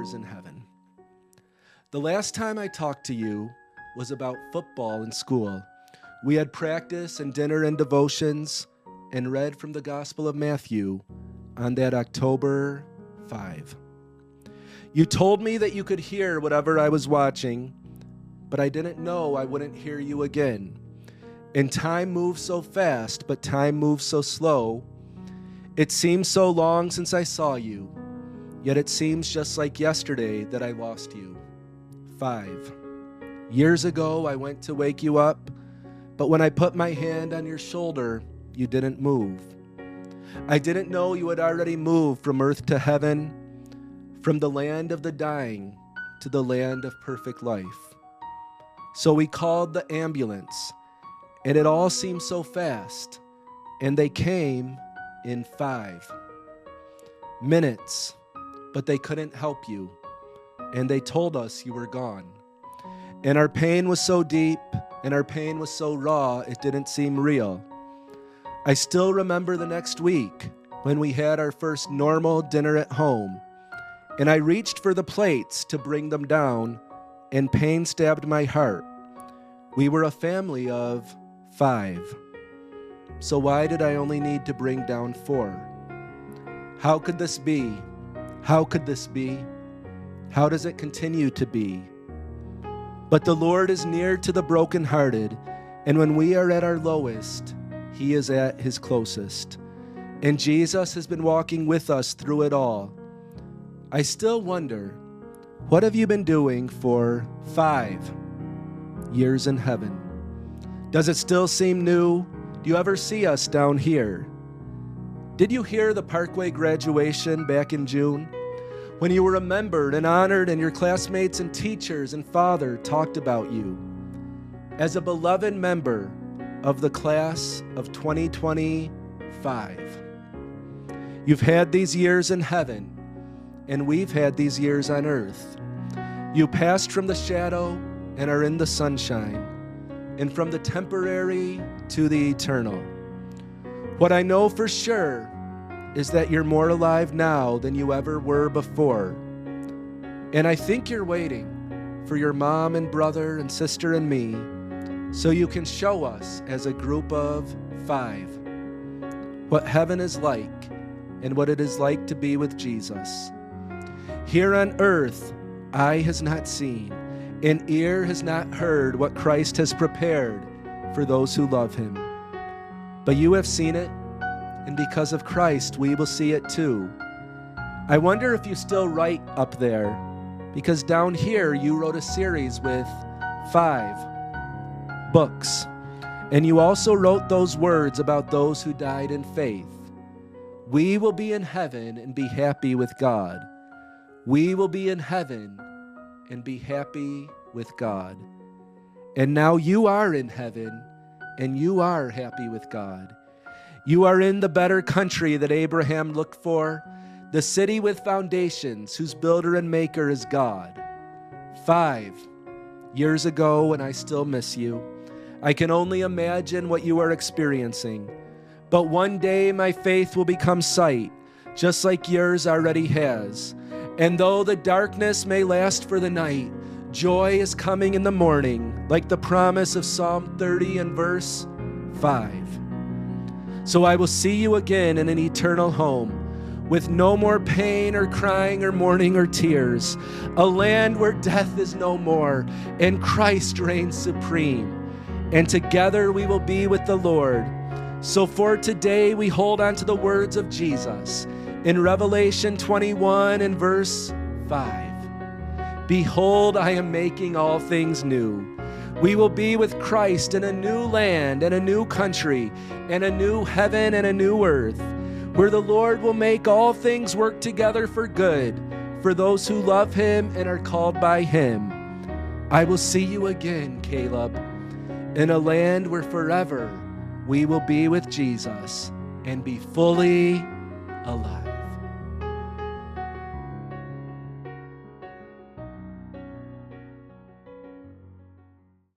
years in heaven. The last time I talked to you was about football in school. We had practice and dinner and devotions and read from the Gospel of Matthew on that October 5. You told me that you could hear whatever I was watching, but I didn't know I wouldn't hear you again. And time moves so fast, but time moves so slow. It seems so long since I saw you, yet it seems just like yesterday that I lost you. 5 years ago, I went to wake you up, but when I put my hand on your shoulder, you didn't move. I didn't know you had already moved from earth to heaven, from the land of the dying to the land of perfect life. So we called the ambulance, and it all seemed so fast, and they came in 5 minutes, but they couldn't help you, and they told us you were gone. And our pain was so deep, and our pain was so raw, it didn't seem real. I still remember the next week when we had our first normal dinner at home, and I reached for the plates to bring them down, and pain stabbed my heart. We were a family of 5. So why did I only need to bring down 4? How could this be? How could this be? How does it continue to be? But the Lord is near to the brokenhearted, and when we are at our lowest, He is at His closest. And Jesus has been walking with us through it all. I still wonder, what have you been doing for 5 years in heaven? Does it still seem new? Do you ever see us down here? Did you hear the Parkway graduation back in June? When you were remembered and honored and your classmates and teachers and father talked about you as a beloved member of the class of 2025. You've had these years in heaven, and we've had these years on earth. You passed from the shadow and are in the sunshine, and from the temporary to the eternal. What I know for sure is that you're more alive now than you ever were before. And I think you're waiting for your mom and brother and sister and me so you can show us as a group of 5 what heaven is like and what it is like to be with Jesus. Here on earth, eye has not seen, and ear has not heard what Christ has prepared for those who love Him. But you have seen it, and because of Christ, we will see it too. I wonder if you still write up there, because down here you wrote a series with 5 books, and you also wrote those words about those who died in faith. We will be in heaven and be happy with God. We will be in heaven and be happy with God. And now you are in heaven and you are happy with God. You are in the better country that Abraham looked for, the city with foundations whose builder and maker is God. 5 years ago, and I still miss you. I can only imagine what you are experiencing. But one day my faith will become sight, just like yours already has. And though the darkness may last for the night, joy is coming in the morning, like the promise of Psalm 30 and verse 5. So I will see you again in an eternal home, with no more pain or crying or mourning or tears, a land where death is no more, and Christ reigns supreme. And together we will be with the Lord. So for today we hold on to the words of Jesus in Revelation 21 and verse 5. Behold, I am making all things new. We will be with Christ in a new land and a new country and a new heaven and a new earth, where the Lord will make all things work together for good for those who love Him and are called by Him. I will see you again, Caleb, in a land where forever we will be with Jesus and be fully alive.